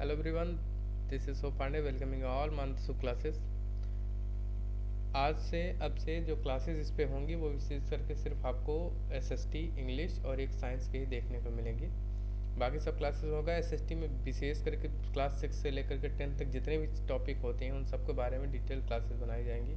Hello everyone, this is So Pandey welcoming all Mansu classes। आज से अब से जो क्लासेस इस पे होंगी वो विशेष करके सिर्फ आपको एसएसटी इंग्लिश और एक साइंस के ही देखने को मिलेंगी। बाकी सब क्लासेस होगा एसएसटी में विशेष करके क्लास 6 से लेकर के 10 तक जितने भी टॉपिक होते हैं उन सब के बारे में डिटेल क्लासेस बनाई जाएंगी।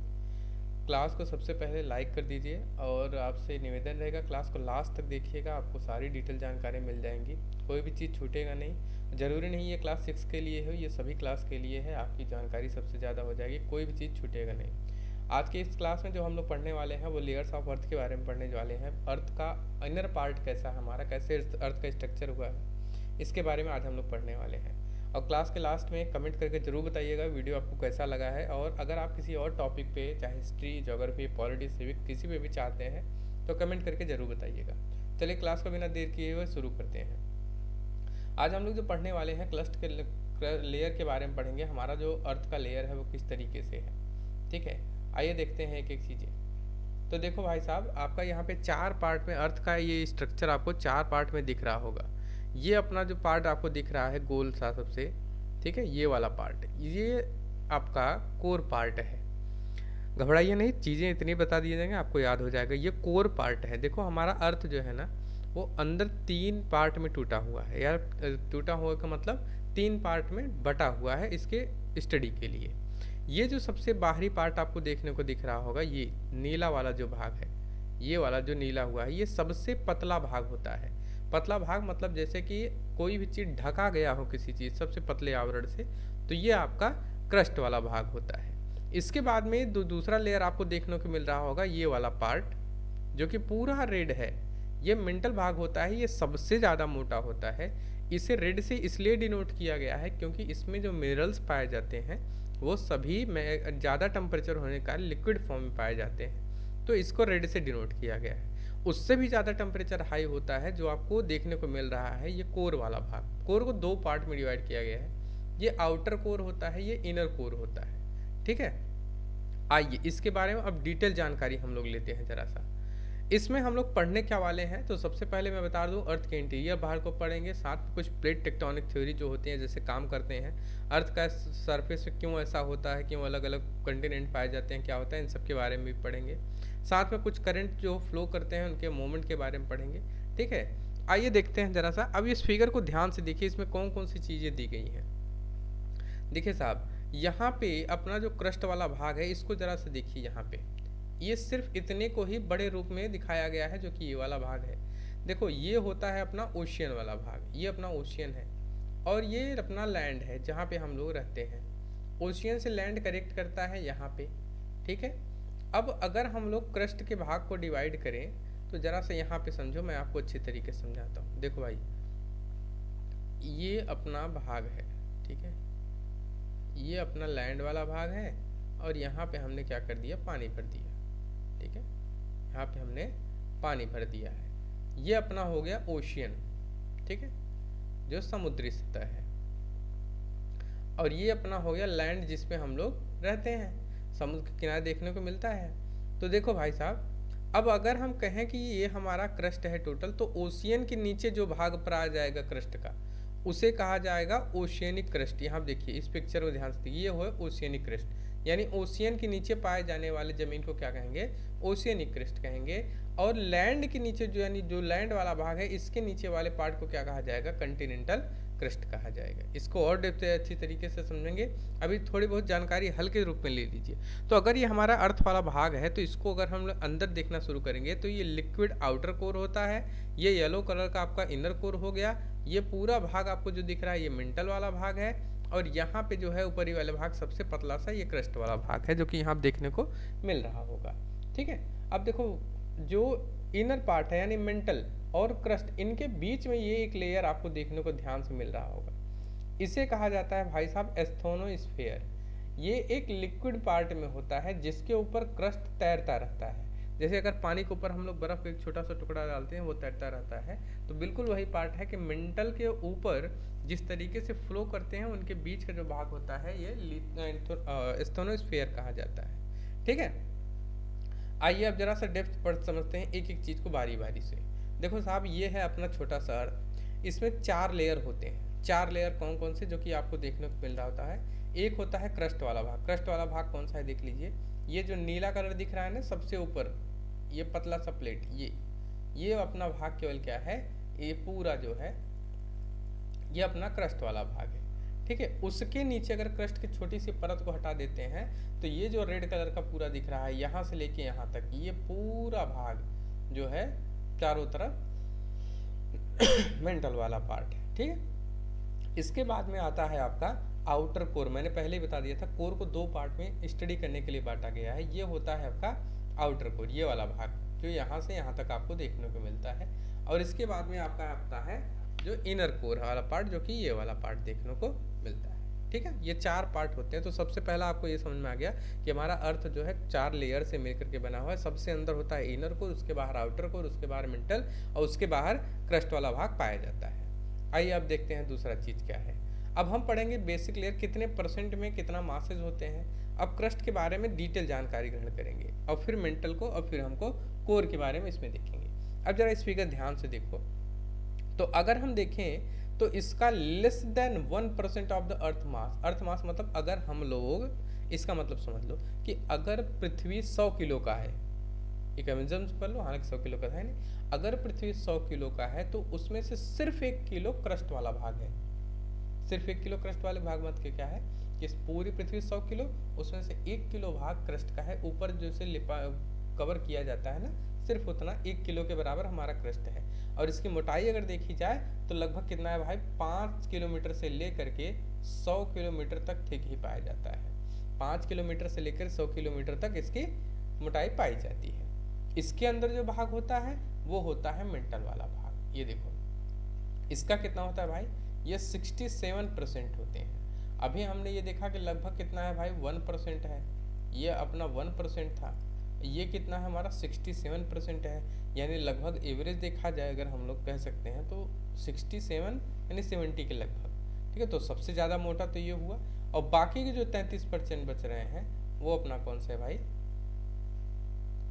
क्लास को सबसे पहले लाइक कर दीजिए और आपसे निवेदन रहेगा क्लास को लास्ट तक देखिएगा, आपको सारी डिटेल जानकारी मिल जाएंगी, कोई भी चीज़ छूटेगा नहीं। ज़रूरी नहीं ये क्लास 6 के लिए हो, ये सभी क्लास के लिए है, आपकी जानकारी सबसे ज़्यादा हो जाएगी, कोई भी चीज़ छूटेगा नहीं। आज के इस क्लास में जो हम लोग पढ़ने वाले हैं वो लेयर्स ऑफ अर्थ के बारे में पढ़ने वाले हैं। अर्थ का इनर पार्ट कैसा है हमारा, कैसे अर्थ का स्ट्रक्चर हुआ है, इसके बारे में आज हम लोग पढ़ने वाले हैं। और क्लास के लास्ट में कमेंट करके ज़रूर बताइएगा वीडियो आपको कैसा लगा है, और अगर आप किसी और टॉपिक पे चाहे हिस्ट्री, ज्योग्राफी, पॉलिटी, सिविक किसी पे भी चाहते हैं तो कमेंट करके ज़रूर बताइएगा। चलिए क्लास को बिना देर किए हुए शुरू करते हैं। आज हम लोग जो पढ़ने वाले हैं क्लस्ट के लेयर के बारे में पढ़ेंगे। हमारा जो अर्थ का लेयर है वो किस तरीके से है, ठीक है। आइए देखते हैं एक एक चीज़ें। तो देखो भाई साहब, आपका यहाँ पे 4 पार्ट में अर्थ का ये स्ट्रक्चर आपको 4 पार्ट में दिख रहा होगा। ये अपना जो पार्ट आपको दिख रहा है गोल सा सबसे, ठीक है, ये वाला पार्ट, ये आपका कोर पार्ट है। घबराइए नहीं, चीज़ें इतनी बता दिए जाएंगे आपको याद हो जाएगा। ये कोर पार्ट है। देखो हमारा अर्थ जो है ना वो अंदर 3 पार्ट में टूटा हुआ है, यार टूटा हुआ का मतलब 3 पार्ट में बटा हुआ है इसके स्टडी के लिए। ये जो सबसे बाहरी पार्ट आपको देखने को दिख रहा होगा, ये नीला वाला जो भाग है, ये वाला जो नीला हुआ है, ये सबसे पतला भाग होता है। पतला भाग मतलब जैसे कि कोई भी चीज़ ढका गया हो किसी चीज़ सबसे पतले आवरण से, तो ये आपका क्रस्ट वाला भाग होता है। इसके बाद में दूसरा लेयर आपको देखने को मिल रहा होगा, ये वाला पार्ट जो कि पूरा रेड है, ये मेंटल भाग होता है, ये सबसे ज़्यादा मोटा होता है। इसे रेड से इसलिए डिनोट किया गया है क्योंकि इसमें जो मिनरल्स पाए जाते हैं वो सभी में ज़्यादा टेम्परेचर होने का लिक्विड फॉर्म में पाए जाते हैं, तो इसको रेड से डिनोट किया गया है। उससे भी ज़्यादा टेम्परेचर हाई होता है जो आपको देखने को मिल रहा है, ये कोर वाला भाग। कोर को 2 पार्ट में डिवाइड किया गया है, ये आउटर कोर होता है, ये इनर कोर होता है, ठीक है। आइए इसके बारे में अब डिटेल जानकारी हम लोग लेते हैं ज़रा सा। इसमें हम लोग पढ़ने क्या वाले हैं, तो सबसे पहले मैं बता दूं अर्थ के इंटीरियर भाग को पढ़ेंगे, साथ में कुछ प्लेट टेक्टोनिक थ्योरी जो होती हैं जैसे काम करते हैं, अर्थ का सरफेस क्यों ऐसा होता है, क्यों अलग अलग कंटिनेंट पाए जाते हैं, क्या होता है, इन सब के बारे में भी पढ़ेंगे। साथ में कुछ करंट जो फ्लो करते हैं उनके मूवमेंट के बारे में पढ़ेंगे, ठीक है। आइए देखते हैं ज़रा सा। अब इस फिगर को ध्यान से देखिए, इसमें कौन कौन सी चीज़ें दी गई हैं। देखिए साहब, यहाँ पे अपना जो क्रस्ट वाला भाग है इसको ज़रा सा देखिए। यहाँ पे ये सिर्फ इतने को ही बड़े रूप में दिखाया गया है जो कि ये वाला भाग है। देखो ये होता है अपना ओशियन वाला भाग, ये अपना ओशियन है, और ये अपना लैंड है जहाँ पे हम लोग रहते हैं। ओशियन से लैंड कनेक्ट करता है यहाँ पे, ठीक है। अब अगर हम लोग क्रस्ट के भाग को डिवाइड करें तो ज़रा सा यहाँ पे समझो, मैं आपको अच्छे तरीके से समझाता हूँ। देखो भाई, ये अपना भाग है, ठीक है, ये अपना लैंड वाला भाग है, और यहाँ पे हमने क्या कर दिया, पानी भर दिया, ठीक है, यहाँ पे हमने पानी भर दिया है। ये अपना हो गया ओशियन, ठीक है, जो समुद्री सतह है, और ये अपना हो गया लैंड जिसपे हम लोग रहते हैं, समुद्र के किनारे देखने को मिलता है। तो देखो भाई साहब, अब अगर हम कहें कि ये हमारा क्रस्ट है टोटल, तो ओशियन के नीचे जो भाग पर आ जाएगा क्रस्ट का उसे कहा जाएगा ओशियनिक क्रस्ट। यहाँ देखिए इस पिक्चर को ध्यान से देखिए, ये हो ओशियनिक क्रस्ट, यानी ओशियन के नीचे पाए जाने वाले जमीन को क्या कहेंगे, ओशियनिक क्रस्ट कहेंगे। और लैंड के नीचे जो यानी जो लैंड वाला भाग है इसके नीचे वाले पार्ट को क्या कहा जाएगा, कंटिनेंटल क्रस्ट कहा जाएगा। इसको और अच्छी तरीके से समझेंगे, अभी थोड़ी बहुत जानकारी हल्के रूप में ले लीजिए। तो अगर ये हमारा अर्थ वाला भाग है तो इसको अगर हम अंदर देखना शुरू करेंगे तो ये लिक्विड आउटर कोर होता है, ये येलो कलर का आपका इनर कोर हो गया, ये पूरा भाग आपको जो दिख रहा है ये मेंटल वाला भाग है, और यहाँ पे जो है ऊपरी वाले भाग सबसे पतला सा ये क्रस्ट वाला भाग है जो कि यहाँ देखने को मिल रहा होगा, ठीक है। अब देखो जो इनर पार्ट है यानी मेंटल और क्रस्ट, इनके बीच में ये एक लेयर आपको देखने को ध्यान से मिल रहा होगा, इसे कहा जाता है भाई साहब एस्थोनोस्फीयर। ये एक लिक्विड पार्ट में होता है जिसके ऊपर क्रस्ट तैरता रहता है। जैसे अगर पानी के ऊपर हम लोग बर्फ का एक छोटा सा टुकड़ा डालते हैं वो तैरता रहता है, तो बिल्कुल वही पार्ट है कि मेंटल के ऊपर जिस तरीके से फ्लो करते हैं उनके बीच का जो भाग होता है ये एस्थोनोस्फीयर कहा जाता है, ठीक है। आइए अब जरा सा डेप्थ पर समझते हैं एक एक चीज़ को बारी बारी से। देखो साहब, ये है अपना छोटा सा अर्थ, इसमें 4 लेयर होते हैं, 4 लेयर कौन कौन से जो कि आपको देखने को मिल रहा होता है। एक होता है क्रस्ट वाला भाग। क्रस्ट वाला भाग कौन सा है देख लीजिए, ये जो नीला कलर दिख रहा है ना सबसे ऊपर, ये पतला सा प्लेट, ये अपना भाग केवल क्या है, ये पूरा जो है ये अपना क्रस्ट वाला भाग है। ठीक है, उसके नीचे अगर क्रस्ट की छोटी सी परत को हटा देते हैं तो ये जो रेड कलर का पूरा दिख रहा है यहाँ से लेके यहाँ तक, ये पूरा भाग जो है चारों तरफ मेंटल वाला पार्ट है। ठीक है, इसके बाद में आता है आपका आउटर कोर। मैंने पहले ही बता दिया था कोर को 2 पार्ट में स्टडी करने के लिए बांटा गया है। ये होता है आपका आउटर कोर, ये वाला भाग जो यहाँ से यहाँ तक आपको देखने को मिलता है। और इसके बाद में आपका आता है जो इनर कोर वाला पार्ट, जो कि ये वाला पार्ट देखने को मिलता है। ठीक है, ये 4 पार्ट होते हैं। तो सबसे पहला आपको ये समझ में आ गया कि हमारा अर्थ जो है 4 लेयर से मिलकर के बना हुआ है। सबसे अंदर होता है इनर कोर, उसके बाहर आउटर कोर, उसके बाहर मेंटल, और उसके बाहर क्रस्ट वाला भाग पाया जाता है। आइए अब देखते हैं दूसरा चीज़ क्या है। अब हम पढ़ेंगे बेसिक लेयर कितने % में कितना मासेज होते हैं। अब क्रस्ट के बारे में डिटेल जानकारी ग्रहण करेंगे, और फिर मेंटल को, और फिर हमको कोर के बारे में इसमें देखेंगे। अब जरा इस फिगर ध्यान से देखो, तो अगर हम देखें तो इसका less than 1% of the earth mass. Earth mass मतलब अगर हम लोग, इसका मतलब समझ लो कि अगर पृथ्वी 100 किलो का है, एक एवरेज कर लो, हालांकि 100 किलो का है नहीं, अगर पृथ्वी 100 किलो का है तो उसमें से सिर्फ 1 किलो क्रस्ट वाला भाग है। सिर्फ 1 किलो क्रस्ट वाले भाग मत के क्या है कि पूरी पृथ्वी 100 किलो, उसमें से 1 किलो भाग क्रस्ट का है। ऊपर जो से लिपा कवर किया जाता है ना, सिर्फ उतना 1 किलो के बराबर हमारा क्रस्ट है। और इसकी मोटाई अगर देखी जाए तो लगभग कितना है भाई, 5 किलोमीटर से लेकर के 100 किलोमीटर तक ठीक ही पाया जाता है। 5 किलोमीटर से लेकर 100 किलोमीटर तक इसकी मोटाई पाई जाती है। इसके अंदर जो भाग होता है वो होता है मेंटल वाला भाग। ये देखो इसका कितना होता है भाई, ये 67% होते हैं। अभी हमने ये देखा कि लगभग कितना है भाई, 1% है। ये अपना 1% था, ये कितना है हमारा 67% है। यानी लगभग एवरेज देखा जाए अगर हम लोग कह सकते हैं तो 67 यानी 70 के लगभग। ठीक है, तो सबसे ज़्यादा मोटा तो ये हुआ, और बाकी के जो 33% बच रहे हैं वो अपना कौन सा है भाई,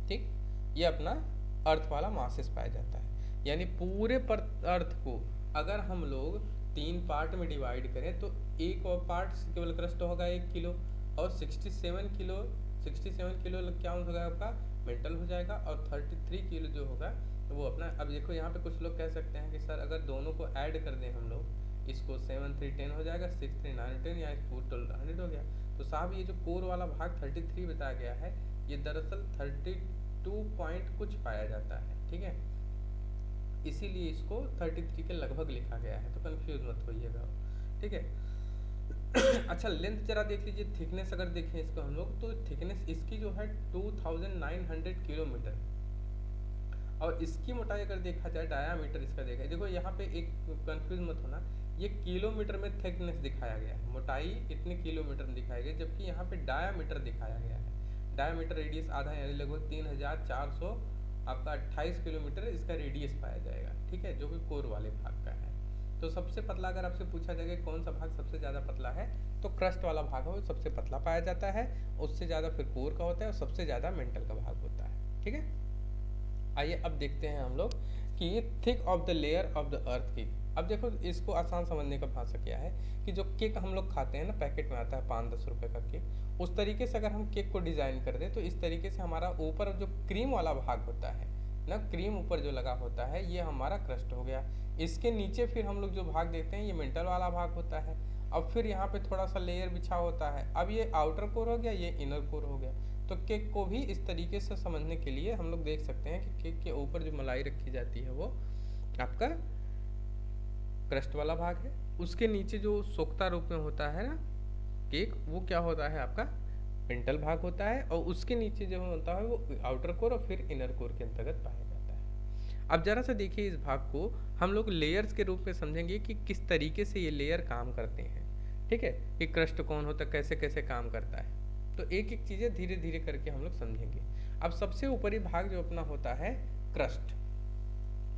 ठीक, ये अपना अर्थ वाला मासेस पाया जाता है। यानी पूरे पर अर्थ को अगर हम लोग 3 पार्ट में डिवाइड करें तो एक और पार्ट केवल क्रस्ट होगा 1 किलो, और 67 किलो क्या होगा आपका मेंटल हो जाएगा, और 33 किलो जो होगा तो वो अपना। अब देखो यहाँ पे कुछ लोग कह सकते हैं कि सर अगर दोनों को ऐड कर दें हम लोग, इसको 7 3 10 हो जाएगा, 6 3 9 10, या 4 12 100 हो गया। तो साहब ये जो कोर वाला भाग 33 बताया गया है, ये दरअसल 32 पॉइंट कुछ पाया जाता है। ठीक है, इसीलिए इसको 33 के लगभग लिखा गया है, तो कंफ्यूज मत होइएगा। ठीक है अच्छा, लेंथ जरा देख लीजिए, थिकनेस अगर देखें इसको हम लोग तो थिकनेस इसकी जो है 2900 किलोमीटर, और इसकी मोटाई अगर देखा जाए, डायामीटर इसका देखा, देखो यहाँ पे एक कंफ्यूज मत होना, ये किलोमीटर में थिकनेस दिखाया गया है, मोटाई इतने किलोमीटर में दिखाई गई, जबकि यहाँ पे डायामीटर दिखाया गया है। डायामीटर रेडियस आधा, यानी लगभग 3400 आपका 28 किलोमीटर इसका रेडियस पाया जाएगा। ठीक है, जो कि कोर वाले भाग का है। तो सबसे पतला अगर आपसे पूछा जाएगा कौन सा भाग सबसे ज़्यादा पतला है, तो क्रस्ट वाला भाग है वो सबसे पतला पाया जाता है, उससे ज़्यादा फिर कोर का होता है, और सबसे ज़्यादा मेंटल का भाग होता है। ठीक है, आइए अब देखते हैं हम लोग कि thick of the layer of the earth cake. अब देखो इसको आसान समझने का भाषा क्या है कि जो केक हम लोग खाते हैं ना, पैकेट में आता है 5-10 रुपए का केक, उस तरीके से अगर हम केक को डिज़ाइन कर दें तो इस तरीके से हमारा ऊपर जो क्रीम वाला भाग होता है ना, क्रीम ऊपर जो लगा होता है ये हमारा क्रस्ट हो गया। इसके नीचे फिर हम लोग जो भाग देखते हैं ये मेंटल वाला भाग होता है। अब फिर यहाँ पे थोड़ा सा लेयर बिछा होता है। अब ये आउटर कोर हो गया, ये इनर कोर हो गया। तो केक को भी इस तरीके से समझने के लिए हम लोग देख सकते हैं कि केक के ऊपर जो मलाई रखी जाती है वो आपका क्रस्ट वाला भाग है, उसके नीचे जो सोखता रूप में होता है ना केक, वो क्या होता है आपका मेंटल भाग होता है, और उसके नीचे जो होता है वो आउटर कोर और फिर इनर कोर के अंतर्गत पाया जाता है। अब जरा सा देखिए इस भाग को हम लोग लेयर्स के रूप में समझेंगे कि किस तरीके से ये लेयर काम करते हैं। ठीक है, कि क्रस्ट कौन होता है, कैसे कैसे काम करता है, तो एक एक चीज़ें धीरे धीरे करके हम लोग समझेंगे। अब सबसे ऊपरी भाग जो अपना होता है क्रस्ट।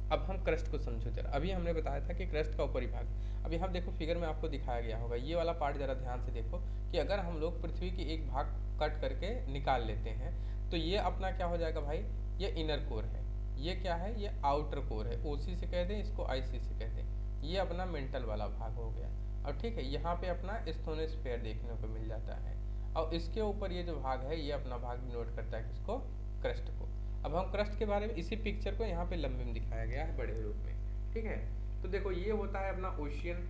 अब हम क्रस्ट को समझो जरा। अभी हमने बताया था कि क्रस्ट का ऊपरी भाग, अब यहाँ देखो फिगर में आपको दिखाया गया होगा, ये वाला पार्ट जरा ध्यान से देखो कि अगर हम लोग पृथ्वी की एक भाग कट करके निकाल लेते हैं तो ये अपना क्या हो जाएगा भाई, ये इनर कोर है, ये क्या है, ये आउटर कोर है, ओसी से कह दें, इसको आईसी से कह दें, ये अपना मेंटल वाला भाग हो गया। और ठीक है, यहाँ पे अपना स्टोनोस्फेयर देखने को मिल जाता है। और इसके ऊपर ये जो भाग है, ये अपना भाग डिनोट करता है किसको? क्रस्ट को। अब हम क्रस्ट के बारे में इसी पिक्चर को यहाँ पे लंबे में दिखाया गया है, बड़े रूप में। ठीक है, तो देखो ये होता है अपना ओशियन,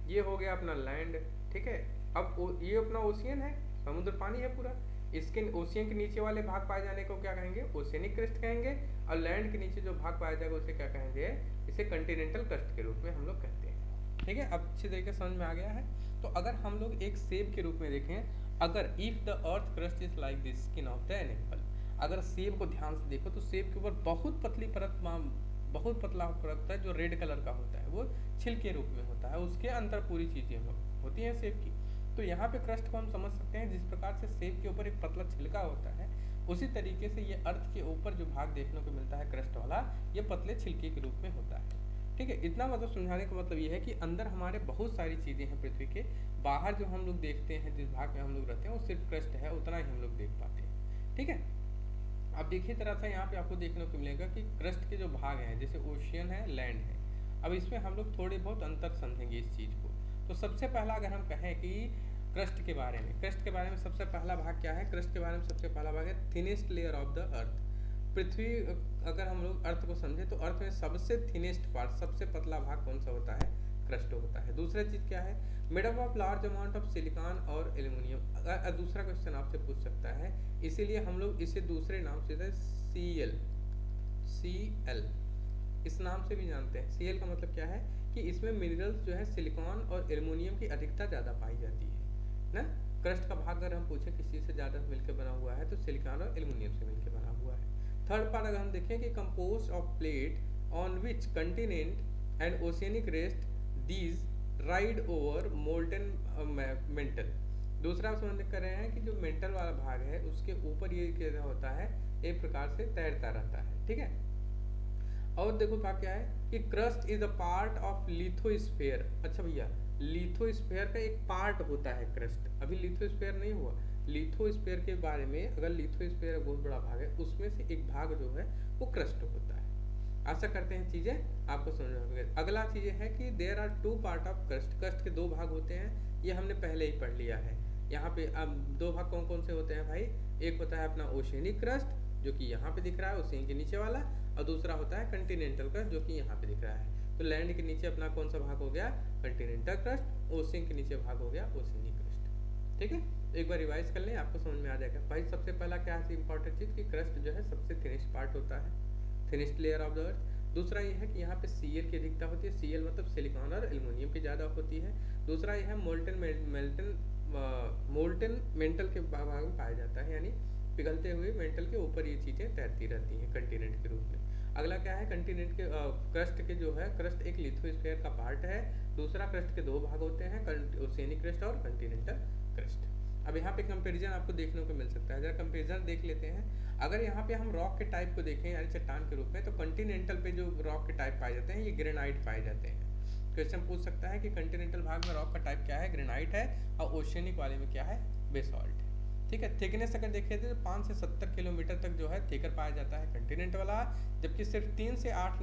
ये हो गया अपना लैंड। ठीक है, अब ये अपना ओशियन है, समुद्र पानी है पूरा। इसके ओशियन के नीचे वाले भाग पाए जाने को क्या कहेंगे? ओशियनिक क्रस्ट कहेंगे। और लैंड के नीचे जो भाग पाया जाएगा उसे क्या कहेंगे? इसे कंटिनेंटल क्रस्ट के रूप में हम लोग कहते हैं। ठीक है, अब अच्छी तरीके से समझ में आ गया है। तो अगर हम लोग एक सेब के रूप में देखें, अगर if the earth crust is like the skin of the an apple, अगर सेब को ध्यान से देखो तो सेब के ऊपर बहुत पतली परत, बहुत पतला परत होता है जो रेड कलर का होता है, वो छिलके रूप में होता है, उसके अंदर पूरी चीजें होती हैं सेब की। तो यहाँ पे क्रस्ट को हम समझ सकते हैं, जिस प्रकार से सेब के ऊपर एक पतला छिलका होता है, उसी तरीके से ये अर्थ के ऊपर जो भाग देखने को मिलता है क्रस्ट वाला, ये पतले छिलके के रूप में होता है। ठीक है, इतना मतलब समझाने का मतलब ये है कि अंदर हमारे बहुत सारी चीजें हैं पृथ्वी के, बाहर जो हम लोग देखते हैं, जिस भाग में हम लोग रहते हैं, वो सिर्फ क्रस्ट है, उतना ही हम लोग देख पाते हैं। ठीक है, अब देखिए तरह सा यहाँ पे आपको देखने को मिलेगा कि क्रस्ट के जो भाग हैं, जैसे ओशियन है, लैंड है, अब इसमें हम लोग थोड़े बहुत अंतर समझेंगे इस चीज को। तो सबसे पहला अगर हम कहें कि क्रस्ट के बारे में, क्रस्ट के बारे में सबसे पहला भाग क्या है? क्रस्ट के बारे में सबसे पहला भाग है thinnest layer of the earth. पृथ्वी, अगर हम लोग अर्थ को समझे तो अर्थ में सबसे थिनेस्ट पार्ट, सबसे पतला भाग कौन सा होता है? क्रस्ट होता है। दूसरा चीज क्या है? Made up of large amount of silicon और एल्यूमिनियम। दूसरा क्वेश्चन आपसे पूछ सकता है, इसीलिए हम लोग इसे दूसरे नाम से सीएल, सीएल इस नाम से भी जानते हैं। सीएल का मतलब क्या है कि इसमें मिनरल्स जो है सिलिकॉन और एल्यूमिनियम की अधिकता ज़्यादा पाई जाती है ना। क्रस्ट का भाग अगर हम पूछे किस चीज़ से ज़्यादा मिलकर बना हुआ है, तो सिलिकॉन और एल्यूमिनियम से मिलकर बना हुआ है। थर्ड पार्ट अगर हम देखें कि compose of plate on which continent and oceanic rest these ride over molten mental. दूसरा समझ कर रहे हैं कि जो मेंटल वाला भाग है उसके ऊपर ये क्या होता है, एक प्रकार से तैरता रहता है। ठीक है, और देखो भाग क्या है कि crust is a part of lithosphere. अच्छा भैया, लिथोस्फेयर का एक पार्ट होता है क्रस्ट, अभी लिथोस्फेयर नहीं हुआ। लिथोस्फेयर के बारे में, अगर लिथोस्फेयर बहुत बड़ा भाग है, उसमें से एक भाग जो है वो क्रस्ट होता है। आशा करते हैं चीजें आपको समझ में आ गई। अगला चीज है कि there are two part of crust. Crust के दो भाग होते हैं, ये हमने पहले ही पढ़ लिया है। यहाँ पे अब दो भाग कौन कौन से होते हैं भाई? एक होता है अपना ओशियनिक क्रस्ट, जो कि यहाँ पे दिख रहा है ओशियन के नीचे वाला, और दूसरा होता है कंटिनेंटल क्रस्ट, जो कि यहाँ पे दिख रहा है। तो लैंड के नीचे अपना कौन सा भाग हो गया? Continental crust. ओशियन के नीचे भाग हो गया ओशियनिक क्रस्ट। ठीक है, एक बार रिवाइज कर लें, आपको समझ में आ जाएगा। भाई सबसे पहला क्या है इंपॉर्टेंट चीज कि क्रस्ट जो है सबसे थिनेस्ट पार्ट होता है, थिनेस्ट लेयर ऑफ द अर्थ। दूसरा ये है कि यहाँ पे सीएल की अधिकता होती है, सीएल मतलब सिलिकॉन और एल्यूमिनियम की ज़्यादा होती है। दूसरा ये है मोल्टन मेंटल के भाग में पाया जाता है, यानी पिघलते हुए मेंटल के ऊपर ये चीज़ें तैरती रहती हैं कंटिनेंट के रूप में। अगला क्या है? कंटिनेंट के क्रस्ट के जो है, क्रस्ट एक लिथोस्फीयर का पार्ट है। दूसरा क्रस्ट के दो भाग होते हैं, ओशियनिक क्रस्ट और कंटिनेंटल क्रस्ट। अब यहाँ पे कंपैरिजन आपको देखने को मिल सकता है, जरा कंपैरिजन देख लेते हैं। अगर यहाँ पे हम रॉक के टाइप को देखें, यानी चट्टान के रूप में, तो कंटिनेंटल पे जो रॉक के टाइप पाए जाते हैं ये ग्रेनाइट पाए जाते हैं। क्वेश्चन पूछ सकता है कि कंटिनेंटल भाग में रॉक का टाइप क्या है? ग्रेनाइट है, और ओशियनिक वाले में क्या है? बेसॉल्ट है। ठीक है, थिकनेस अगर देखें तो 5 से 70 किलोमीटर तक जो है थिकर पाया जाता है कंटिनेंट वाला, जबकि सिर्फ 3 से 8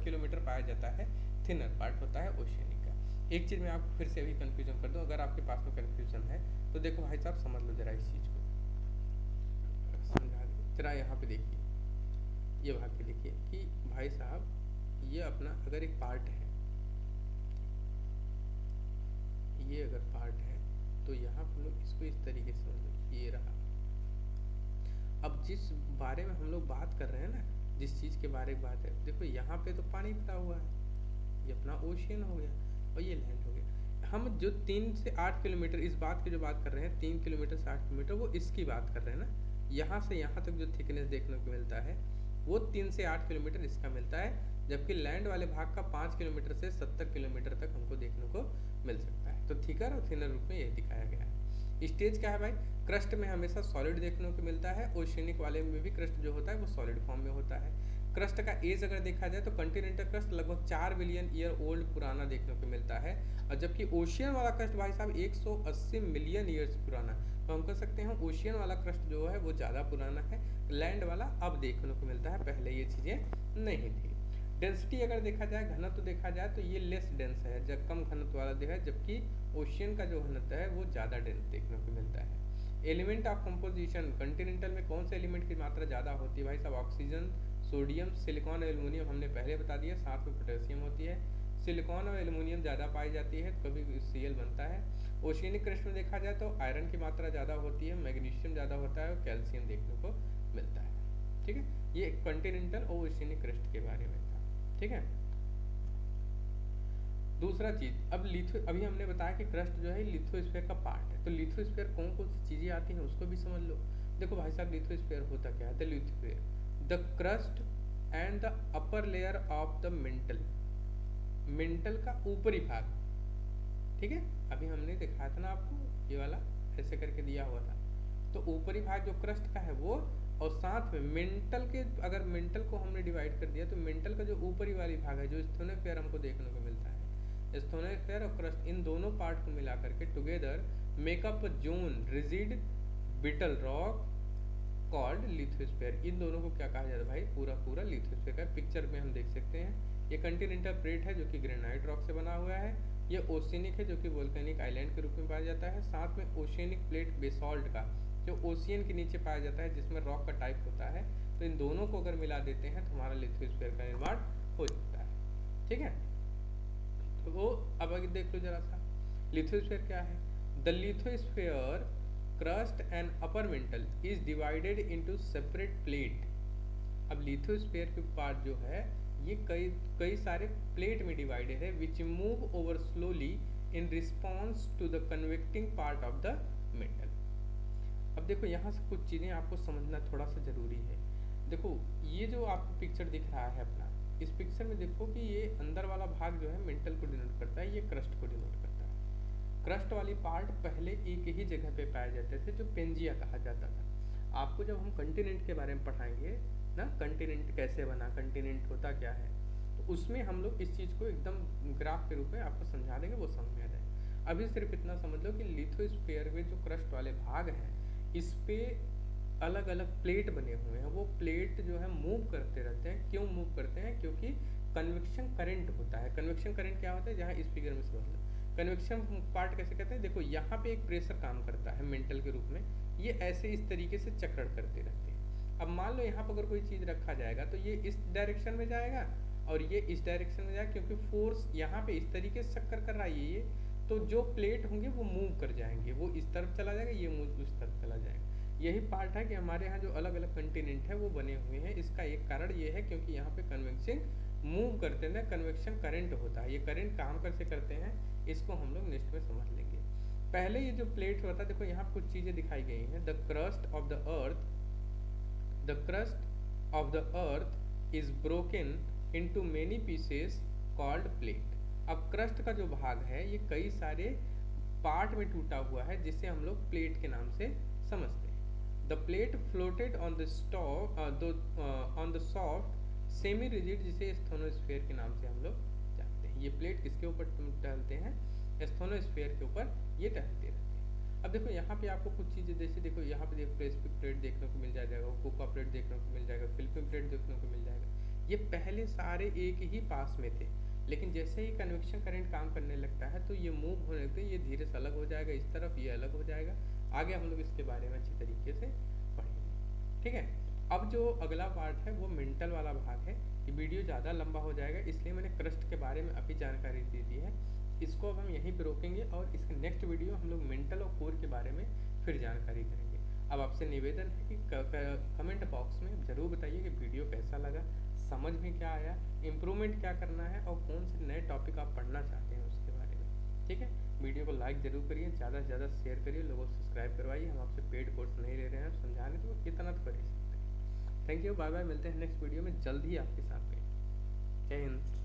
किलोमीटर पाया जाता है थिनर पार्ट होता है ओशियनिक का। एक चीज़ मैं आपको फिर से अभी कंफ्यूजन कर दूं, अगर आपके पास में कंफ्यूजन है तो देखो भाई साहब समझ लो जरा इस चीज़ को, समझा दो जरा। यहाँ पे देखिए, ये भाग के देखिए कि भाई साहब ये अपना अगर एक पार्ट है, ये अगर पार्ट है तो यहाँ पर लोग इसको इस तरीके से समझ लो, ये रहा। अब जिस बारे में हम लोग बात कर रहे हैं ना, जिस चीज़ के बारे में बात है, देखो यहाँ पे तो पानी भरा हुआ है, ये अपना ओशियन हो गया और ये लैंड हो गया। हम जो 3 से 8 किलोमीटर इस बात की जो बात कर रहे हैं, 3 किलोमीटर से 8 किलोमीटर, वो इसकी बात कर रहे हैं ना। यहाँ से यहाँ तक जो थिकनेस देखने को मिलता है वो 3 से 8 किलोमीटर इसका मिलता है, जबकि लैंड वाले भाग का 5 किलोमीटर से 70 किलोमीटर तक हमको देखने को मिल सकता है। तो थिकर और थिनर रूप में यह दिखाया गया है। स्टेज क्या है भाई? क्रस्ट में हमेशा सॉलिड देखने को मिलता है, ओशियनिक वाले में भी क्रस्ट जो होता है वो सॉलिड फॉर्म में होता है। क्रस्ट का एज अगर देखा जाए तो कंटिनेंटल क्रस्ट लगभग 4 बिलियन ईयर ओल्ड पुराना देखने को मिलता है, और जबकि ओशियन वाला क्रस्ट भाई साहब 180 मिलियन ईयर्स पुराना। तो हम कह सकते हैं ओशियन वाला क्रस्ट जो है वो ज़्यादा पुराना है, लैंड वाला अब देखने को मिलता है, पहले ये चीज़ें नहीं थी। डेंसिटी अगर देखा जाए, घनत्व देखा जाए तो ये लेस डेंस है, जब कम घनत्व वाला देखा है, जबकि ओशियन का जो घनत्व है वो ज़्यादा डेंस देखने को मिलता है। एलिमेंट ऑफ कंपोजिशन, कंटिनेंटल में कौन से एलिमेंट की मात्रा ज़्यादा होती है भाई साहब? ऑक्सीजन, सोडियम, सिलिकॉन, एल्युमिनियम हमने पहले बता दिया, साथ में पोटेशियम होती है। सिलिकॉन और एल्युमिनियम ज़्यादा पाई जाती है, कभी Cl बनता है। ओशियनिक क्रस्ट में देखा जाए तो आयरन की मात्रा ज़्यादा होती है, मैग्नीशियम ज़्यादा होता है और कैल्शियम देखने को मिलता है। ठीक है, ये कॉन्टिनेंटल और ओशियनिक क्रस्ट के बारे में था। ठीक है, दूसरा चीज, अब लिथो, अभी हमने बताया कि क्रस्ट जो है लिथोस्फीयर का पार्ट है, तो लिथोस्फीयर कौन कौन सी चीजें आती हैं उसको भी समझ लो। देखो भाई साहब, लिथोस्फीयर होता क्या है? The lithosphere, the crust and the upper layer of the mental, mental का ऊपरी भाग। ठीक है, अभी हमने दिखाया था ना आपको, ये वाला ऐसे करके दिया हुआ था, तो ऊपरी भाग जो क्रस्ट का है वो, और साथ में मेंटल के, अगर मेंटल को हमने डिवाइड कर दिया तो मेंटल का जो ऊपरी वाली भाग है, जो स्थोनोस्फीयर हमको देखने को मिलता है, स्थोनोस्फीयर और क्रस्ट, इन दोनों पार्ट को मिला करके together make up zone rigid brittle rock called lithosphere. इन दोनों को क्या कहा जाता है भाई? पूरा पूरा लिथोस्फीयर का। पिक्चर में हम देख सकते हैं, ये कंटिनेंटल प्लेट है जो कि ग्रेनाइट रॉक से बना हुआ है, ये ओशियनिक है जो कि वोल्केनिक आइलैंड के रूप में पाया जाता है, साथ में ओशियनिक प्लेट बेसॉल्ट का, जो ओशियन के नीचे पाया जाता है, जिसमें रॉक का टाइप होता है। तो इन दोनों को अगर मिला देते हैं तो हमारा लिथोस्फीयर का निर्माण हो जाता है। ठीक है, तो वो अब आगे देख लो जरा सा, लिथोस्फीयर क्या है? The lithosphere crust and upper mantle is divided into separate plate. अब लिथोस्फीयर के पार्ट जो है ये कई कई सारे प्लेट में डिवाइडेड है, which move over slowly in response to the convecting part of the metal. अब देखो यहाँ से कुछ चीज़ें आपको समझना थोड़ा सा जरूरी है। देखो ये जो आपको पिक्चर दिख रहा है अपना, इस पिक्चर में देखो कि ये अंदर वाला भाग जो है मेंटल को डिनोट करता है, ये क्रस्ट को डिनोट करता है। क्रस्ट वाली पार्ट पहले एक ही जगह पे पाए जाते थे, जो पेंजिया कहा जाता था। आपको जब हम कंटिनेंट के बारे में पढ़ाएंगे ना, कंटिनेंट कैसे बना, कंटिनेंट होता क्या है, तो उसमें हम लोग इस चीज़ को एकदम ग्राफ के रूप में आपको समझा देंगे, वो समझ में आ जाए। अभी सिर्फ इतना समझ लो कि लिथोस्फीयर में जो क्रस्ट वाले भाग हैं, इस पे अलग अलग प्लेट बने हुए हैं। वो प्लेट जो है मूव करते रहते हैं। क्यों मूव करते हैं? क्योंकि कन्वेक्शन करंट होता है। कन्वेक्शन करंट क्या होता है, जहाँ इस फिगर में समझ लो। कन्वेक्शन पार्ट कैसे कहते हैं? देखो यहाँ पे एक प्रेशर काम करता है मेंटल के रूप में, ये ऐसे इस तरीके से चक्कर करते रहते हैं। अब मान लो यहाँ पर अगर कोई चीज़ रखा जाएगा तो ये इस डायरेक्शन में जाएगा और ये इस डायरेक्शन में जाएगा, क्योंकि फोर्स यहाँ पे इस तरीके से चक्कर कर रहा है ये, तो जो प्लेट होंगे वो मूव कर जाएंगे, वो इस तरफ चला जाएगा, ये मूव उस तरफ चला जाएगा। यही पार्ट है कि हमारे यहाँ जो अलग अलग कंटिनेंट है वो बने हुए हैं। इसका एक कारण ये है क्योंकि यहाँ पे कन्वेक्शन मूव करते हैं, कन्वेक्शन करंट होता है। ये करंट काम कैसे करते हैं, इसको हम लोग नेक्स्ट में समझ लेंगे। पहले ये जो प्लेट होता है, देखो यहाँ कुछ चीज़ें दिखाई गई हैं। The crust of the earth, the crust of the earth is broken into many pieces called plate. अब क्रस्ट का जो भाग है ये कई सारे पार्ट में टूटा हुआ है, जिसे हम लोग प्लेट के नाम से समझते हैं। The plate floated on the on the soft semi rigid, जिसे स्थोनोस्फीयर के नाम से हम लोग जानते हैं। ये प्लेट किसके ऊपर टहलते हैं? स्थोनोस्फीयर के ऊपर ये टहलते रहते हैं। अब देखो यहाँ पे आपको कुछ चीज़ें, जैसे देखो यहाँ पे देखो प्रेस्पिक प्लेट देखने को मिल जाएगा, कोका प्लेट देखने को मिल जाएगा, फिलिपिन प्लेट देखने को मिल जाएगा। ये पहले सारे एक ही पास में थे, लेकिन जैसे ही कन्वेक्शन करंट काम करने लगता है तो ये मूव होने लगते हैं, ये धीरे से अलग हो जाएगा, इस तरफ ये अलग हो जाएगा। आगे हम लोग इसके बारे में अच्छी तरीके से पढ़ेंगे। ठीक है, अब जो अगला पार्ट है वो मेंटल वाला भाग है। ये वीडियो ज़्यादा लंबा हो जाएगा, इसलिए मैंने क्रस्ट के बारे में अभी जानकारी दे दी है। इसको अब हम यहीं पर रोकेंगे और इसके नेक्स्ट वीडियो हम लोग मेंटल और कोर के बारे में फिर जानकारी करेंगे। अब आपसे निवेदन है कि कमेंट बॉक्स में ज़रूर बताइए कि वीडियो कैसा लगा, समझ में क्या आया, इम्प्रूवमेंट क्या करना है और कौन से नए टॉपिक आप पढ़ना चाहते हैं उसके बारे में। ठीक है, वीडियो को लाइक जरूर करिए, ज़्यादा से ज़्यादा शेयर करिए, लोगों को सब्सक्राइब करवाइए। हम आपसे पेड कोर्स नहीं ले रहे हैं, समझाने तो इतना तो कर ही सकते हैं। थैंक यू, बाय बाय, मिलते हैं नेक्स्ट वीडियो में जल्द ही आपके साथ में। जय हिंद।